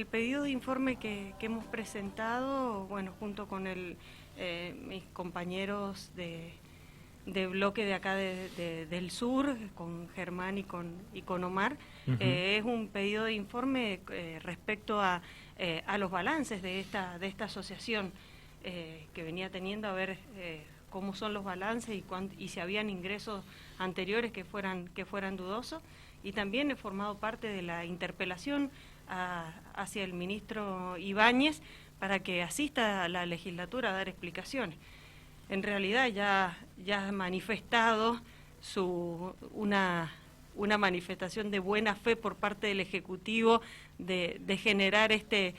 el pedido de informe que hemos presentado, bueno, junto con mis compañeros de bloque de acá del sur, con Germán y con Omar, es un pedido de informe respecto a los balances de esta asociación que venía teniendo, a ver cómo son los balances y si habían ingresos anteriores que fueran dudosos. Y también he formado parte de la interpelación hacia el ministro Ibáñez para que asista a la legislatura a dar explicaciones. En realidad ya ha manifestado una manifestación de buena fe por parte del Ejecutivo de generar este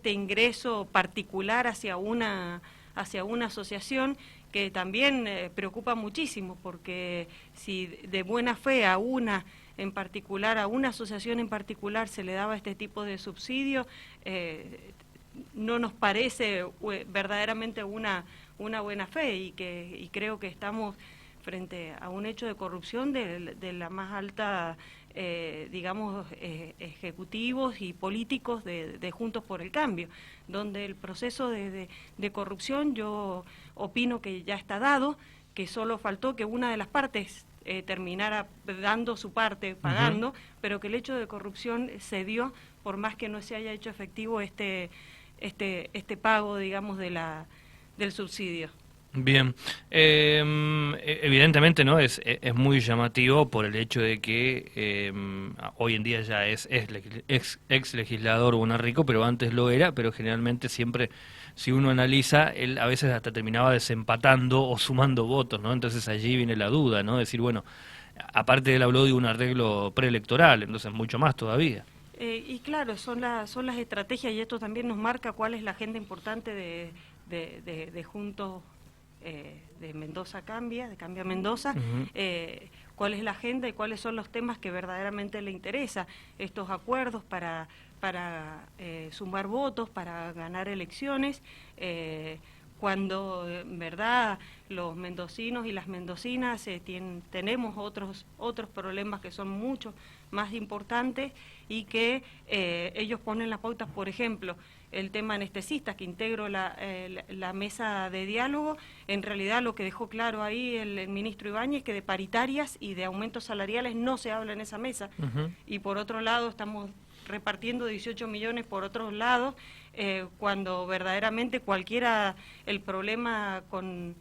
ingreso particular hacia una asociación que también preocupa muchísimo, porque si de buena fe a una asociación en particular se le daba este tipo de subsidio, no nos parece verdaderamente una buena fe, y creo que estamos frente a un hecho de corrupción de la más alta, digamos, ejecutivos y políticos de Juntos por el Cambio, donde el proceso de corrupción yo opino que ya está dado, que solo faltó que una de las partes terminara dando su parte, pagando, pero que el hecho de corrupción se dio, por más que no se haya hecho efectivo este pago, digamos, del subsidio. Bien, evidentemente no es muy llamativo por el hecho de que hoy en día ya es ex legislador Bonarrico, pero antes lo era, pero generalmente siempre, si uno analiza, él a veces hasta terminaba desempatando o sumando votos, ¿no? Entonces allí viene la duda, ¿no? Decir, bueno, aparte él habló de un arreglo preelectoral, entonces mucho más todavía. Y claro, son las estrategias, y esto también nos marca cuál es la agenda importante de Juntos, de Mendoza Cambia, de Cambia Mendoza, cuál es la agenda y cuáles son los temas que verdaderamente le interesa, estos acuerdos para sumar votos, para ganar elecciones, cuando en verdad los mendocinos y las mendocinas tenemos otros problemas que son mucho más importantes, y que ellos ponen las pautas. Por ejemplo, el tema anestesistas, que integro la mesa de diálogo. En realidad lo que dejó claro ahí el ministro Ibáñez, que de paritarias y de aumentos salariales no se habla en esa mesa, y por otro lado estamos repartiendo 18 millones por otros lados, cuando verdaderamente el problema con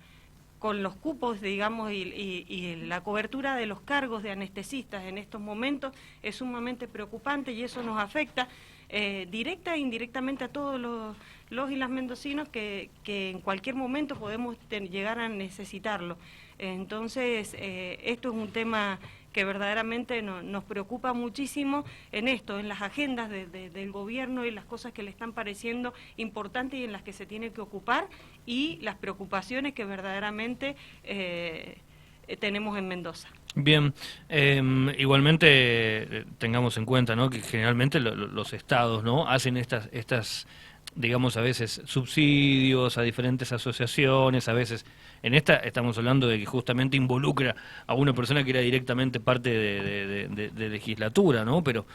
los cupos, digamos, y la cobertura de los cargos de anestesistas en estos momentos es sumamente preocupante, y eso nos afecta directa e indirectamente a todos los y las mendocinos que en cualquier momento podemos llegar a necesitarlo. Entonces, esto es un tema que verdaderamente nos preocupa muchísimo en las agendas del gobierno, y las cosas que le están pareciendo importantes y en las que se tiene que ocupar, y las preocupaciones que verdaderamente tenemos en Mendoza. Bien, igualmente tengamos en cuenta, ¿no?, que generalmente los estados, ¿no?, hacen estas, digamos, a veces subsidios a diferentes asociaciones, a veces, en esta estamos hablando de que justamente involucra a una persona que era directamente parte de legislatura, ¿no?, pero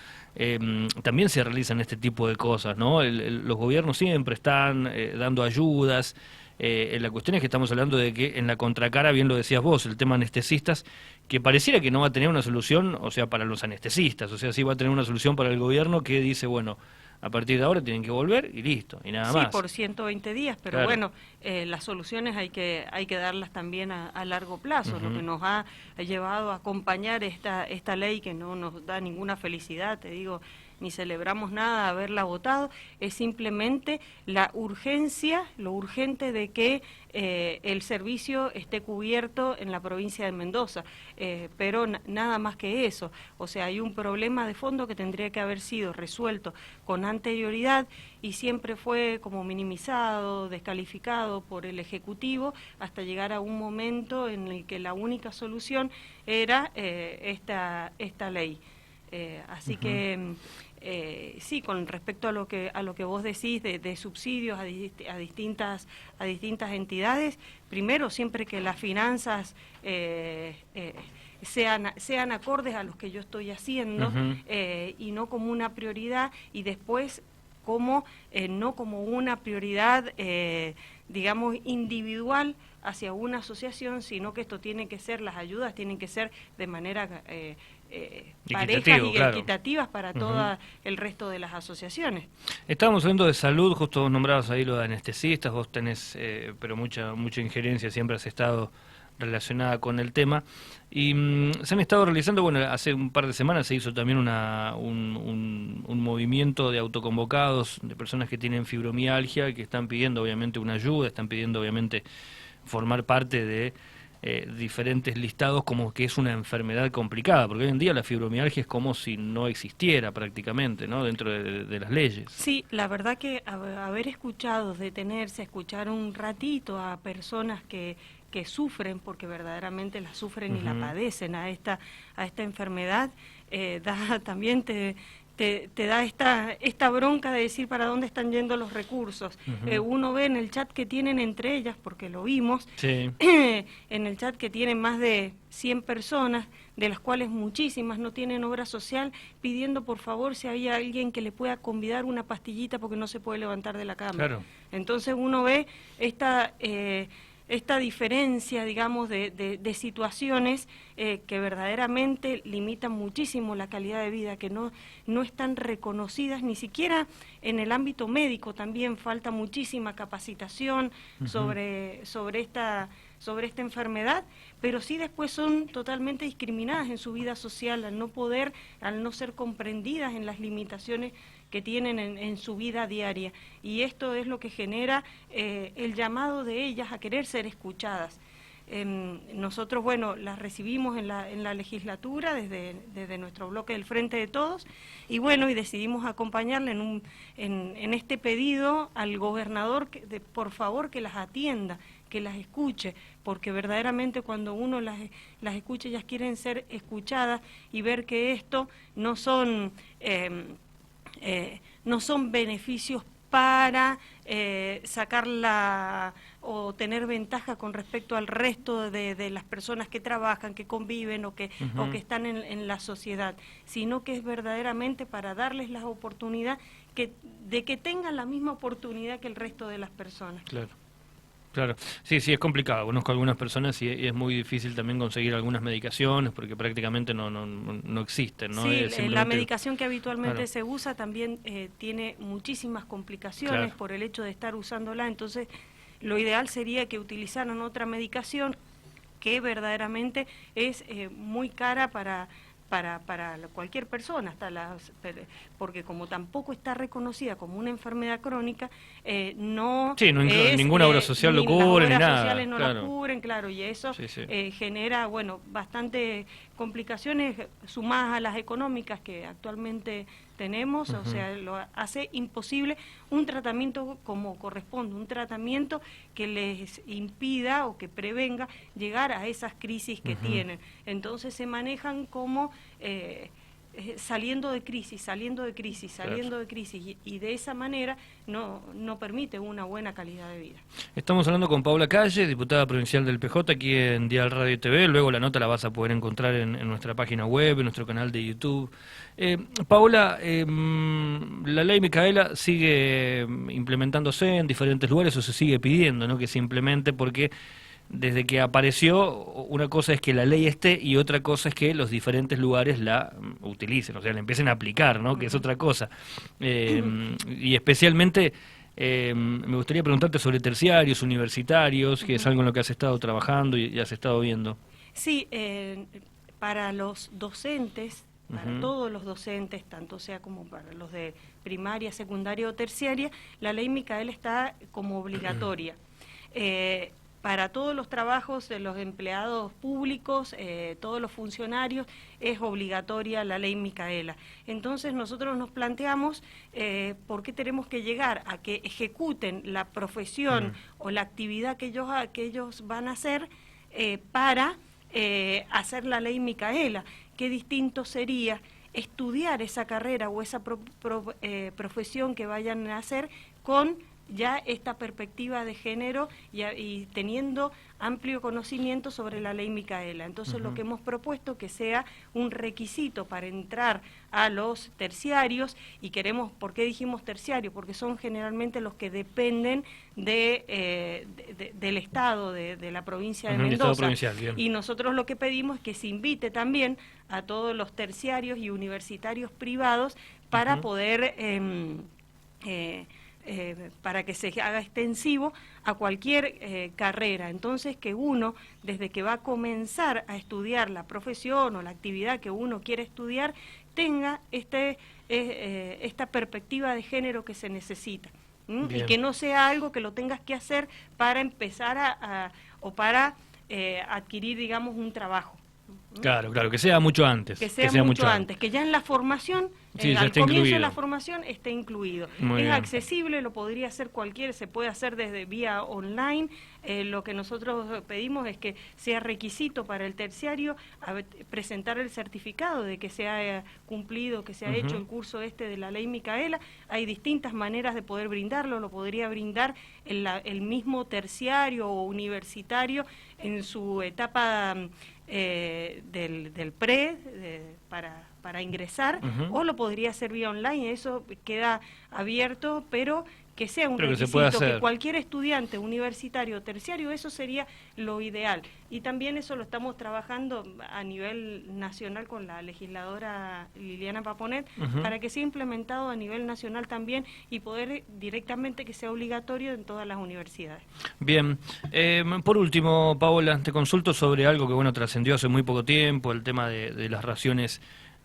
también se realizan este tipo de cosas, ¿no? Los gobiernos siempre están dando ayudas. La cuestión es que estamos hablando de que en la contracara, bien lo decías vos, el tema anestesistas, que pareciera que no va a tener una solución, o sea, para los anestesistas, o sea, sí va a tener una solución para el gobierno, que dice, bueno, a partir de ahora tienen que volver y listo, y nada más. Sí, por 120 días, pero claro, bueno, las soluciones hay que darlas también a largo plazo. Lo que nos ha llevado a acompañar esta ley, que no nos da ninguna felicidad, te digo, ni celebramos nada haberla votado, es simplemente la urgencia, lo urgente de que el servicio esté cubierto en la provincia de Mendoza, pero nada más que eso. O sea, hay un problema de fondo que tendría que haber sido resuelto con anterioridad, y siempre fue como minimizado, descalificado por el Ejecutivo, hasta llegar a un momento en el que la única solución era esta ley. Así que sí, con respecto a lo que vos decís de subsidios a distintas entidades, primero, siempre que las finanzas sean acordes a los que yo estoy haciendo, y no como una prioridad, y después como no como una prioridad, digamos, individual hacia una asociación, sino que esto tiene que ser, las ayudas tienen que ser de manera parejas y equitativas para todo el resto de las asociaciones. Estábamos hablando de salud, justo vos nombrabas ahí lo de anestesistas, vos tenés pero mucha injerencia, siempre has estado relacionada con el tema, y se han estado realizando, bueno, hace un par de semanas se hizo también un movimiento de autoconvocados, de personas que tienen fibromialgia y que están pidiendo obviamente una ayuda, están pidiendo obviamente formar parte de diferentes listados, como que es una enfermedad complicada, porque hoy en día la fibromialgia es como si no existiera prácticamente, ¿no?, dentro de las leyes. Sí, la verdad que haber escuchado, detenerse, escuchar un ratito a personas que sufren, porque verdaderamente la sufren y la padecen a esta enfermedad, también te da esta bronca de decir para dónde están yendo los recursos. Uno ve en el chat que tienen entre ellas, porque lo vimos, sí. En el chat que tienen más de 100 personas, de las cuales muchísimas no tienen obra social, pidiendo por favor si había alguien que le pueda convidar una pastillita porque no se puede levantar de la cama. Claro. Entonces uno ve esta diferencia, digamos, de situaciones que verdaderamente limitan muchísimo la calidad de vida, que no están reconocidas ni siquiera en el ámbito médico. También falta muchísima capacitación sobre esta enfermedad, pero sí después son totalmente discriminadas en su vida social al no ser comprendidas en las limitaciones que tienen en su vida diaria, y esto es lo que genera el llamado de ellas a querer ser escuchadas. Nosotros, bueno, las recibimos en la legislatura desde nuestro bloque del Frente de Todos, y bueno, y decidimos acompañarle en este pedido al gobernador por favor que las atienda, que las escuche, porque verdaderamente cuando uno las escucha, ellas quieren ser escuchadas y ver que esto no son beneficios para sacarla o tener ventaja con respecto al resto de las personas que trabajan, que conviven o que están en la sociedad, sino que es verdaderamente para darles la oportunidad de que tengan la misma oportunidad que el resto de las personas. Claro. Claro, sí, es complicado. Conozco a algunas personas y es muy difícil también conseguir algunas medicaciones porque prácticamente no existen, ¿no? Sí, la medicación que habitualmente se usa también tiene muchísimas complicaciones por el hecho de estar usándola, entonces lo ideal sería que utilizaran otra medicación que verdaderamente es muy cara para cualquier persona, porque como tampoco está reconocida como una enfermedad crónica, ninguna obra social lo cubre, ni nada. Las obras sociales no la cubren, claro, y eso genera, bueno, bastantes complicaciones sumadas a las económicas que actualmente tenemos, o sea, lo hace imposible un tratamiento como corresponde, un tratamiento que les impida o que prevenga llegar a esas crisis que tienen. Entonces se manejan como saliendo de crisis, y de esa manera no permite una buena calidad de vida. Estamos hablando con Paula Calle, diputada provincial del PJ, aquí en Dial Radio TV. Luego la nota la vas a poder encontrar en nuestra página web, en nuestro canal de YouTube. Paula, la ley Micaela sigue implementándose en diferentes lugares, o se sigue pidiendo, ¿no?, que se implemente, porque desde que apareció, una cosa es que la ley esté y otra cosa es que los diferentes lugares la utilicen, o sea, la empiecen a aplicar, ¿no?, que es otra cosa. Y especialmente me gustaría preguntarte sobre terciarios, universitarios, que es algo en lo que has estado trabajando y has estado viendo. Sí, para los docentes, para todos los docentes, tanto sea como para los de primaria, secundaria o terciaria, la ley Micaela está como obligatoria. Para todos los trabajos de los empleados públicos, todos los funcionarios, es obligatoria la ley Micaela. Entonces nosotros nos planteamos por qué tenemos que llegar a que ejecuten la profesión o la actividad que ellos van a hacer para hacer la ley Micaela. Qué distinto sería estudiar esa carrera o esa profesión que vayan a hacer con ya esta perspectiva de género y teniendo amplio conocimiento sobre la ley Micaela. Entonces lo que hemos propuesto que sea un requisito para entrar a los terciarios, y queremos, ¿por qué dijimos terciario? Porque son generalmente los que dependen del Estado, de la provincia de Mendoza. Estado provincial, bien. Y nosotros lo que pedimos es que se invite también a todos los terciarios y universitarios privados para poder... para que se haga extensivo a cualquier carrera. Entonces, que uno, desde que va a comenzar a estudiar la profesión o la actividad que uno quiere estudiar, tenga esta perspectiva de género que se necesita. Y que no sea algo que lo tengas que hacer para empezar o para adquirir, digamos, un trabajo. Claro, que sea mucho antes. Que sea mucho antes, que ya en la formación, al comienzo de la formación esté incluido. Es accesible, lo podría hacer cualquiera, se puede hacer desde vía online. Lo que nosotros pedimos es que sea requisito para el terciario presentar el certificado de que se ha cumplido, que se ha hecho el curso de la ley Micaela. Hay distintas maneras de poder brindarlo, lo podría brindar el mismo terciario o universitario en su etapa del pre para ingresar, o lo podría hacer vía online. Eso queda abierto, pero que sea un requisito, que cualquier estudiante universitario o terciario, eso sería lo ideal. Y también eso lo estamos trabajando a nivel nacional con la legisladora Liliana Paponet, para que sea implementado a nivel nacional también y poder directamente que sea obligatorio en todas las universidades. Bien, por último, Paola, te consulto sobre algo que trascendió hace muy poco tiempo, el tema de las raciones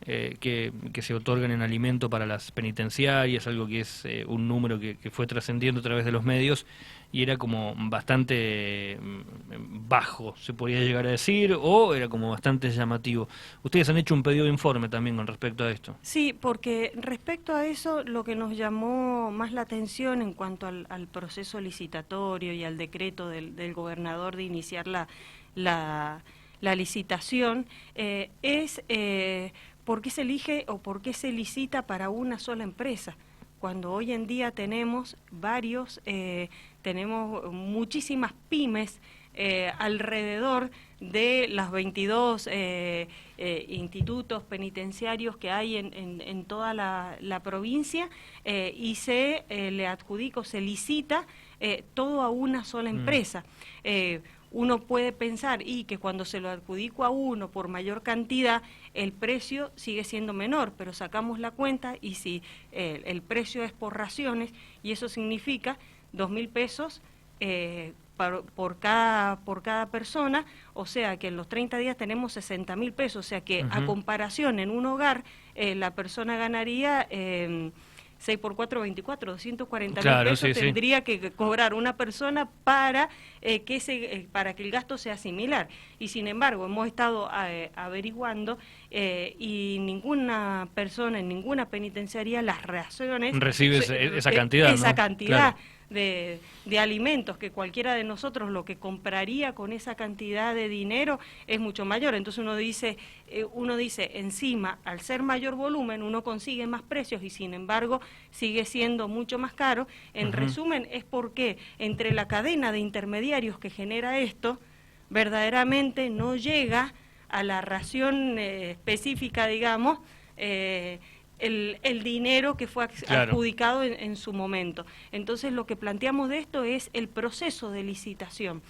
que se otorgan en alimento para las penitenciarias, algo que es un número que fue trascendiendo a través de los medios y era como bastante bajo, se podría llegar a decir, o era como bastante llamativo. Ustedes han hecho un pedido de informe también con respecto a esto. Sí, porque respecto a eso, lo que nos llamó más la atención en cuanto al proceso licitatorio y al decreto del gobernador de iniciar la licitación, es por qué se elige o por qué se licita para una sola empresa, cuando hoy en día tenemos tenemos muchísimas pymes alrededor de los 22 institutos penitenciarios que hay en toda la provincia, y se le adjudica o se licita todo a una sola empresa. Uno puede pensar que cuando se lo adjudico a uno por mayor cantidad, el precio sigue siendo menor, pero sacamos la cuenta y si el precio es por raciones, y eso significa 2.000 pesos por cada persona, o sea que en los 30 días tenemos 60.000 pesos, o sea que a comparación en un hogar la persona ganaría 6 por 4, 24, 240.000 pesos tendría que cobrar una persona para que el gasto sea similar. Y sin embargo, hemos estado averiguando y ninguna persona en ninguna penitenciaría las raciones recibe esa cantidad. Esa cantidad. Claro. De alimentos, que cualquiera de nosotros lo que compraría con esa cantidad de dinero es mucho mayor. Entonces uno dice encima, al ser mayor volumen, uno consigue más precios y sin embargo sigue siendo mucho más caro. En resumen, es porque entre la cadena de intermediarios que genera esto, verdaderamente no llega a la ración específica, digamos, el dinero que fue adjudicado en su momento. Entonces lo que planteamos de esto es el proceso de licitación.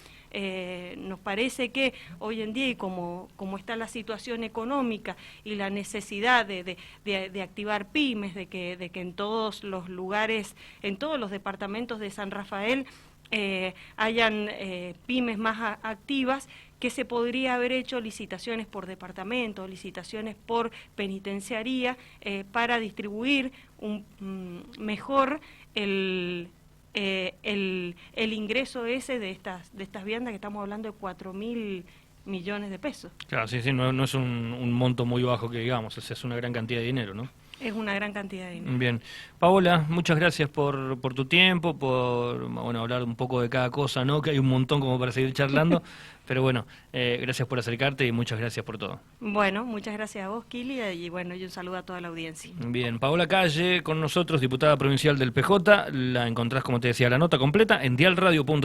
Nos parece que hoy en día, y como está la situación económica y la necesidad de activar pymes, de que en todos los lugares, en todos los departamentos de San Rafael hayan pymes más activas, que se podría haber hecho licitaciones por departamento, licitaciones por penitenciaría, para distribuir mejor el ingreso ese de estas viandas, que estamos hablando de 4.000 millones de pesos. Claro, sí, no es un monto muy bajo que digamos, es una gran cantidad de dinero, ¿no? Es una gran cantidad de dinero. Bien. Paola, muchas gracias por tu tiempo, por hablar un poco de cada cosa, ¿no? Que hay un montón como para seguir charlando, pero bueno, gracias por acercarte y muchas gracias por todo. Bueno, muchas gracias a vos, Kili, y bueno, y un saludo a toda la audiencia. Bien, Paola Calle con nosotros, diputada provincial del PJ, la encontrás, como te decía, la nota completa en dialradio.com.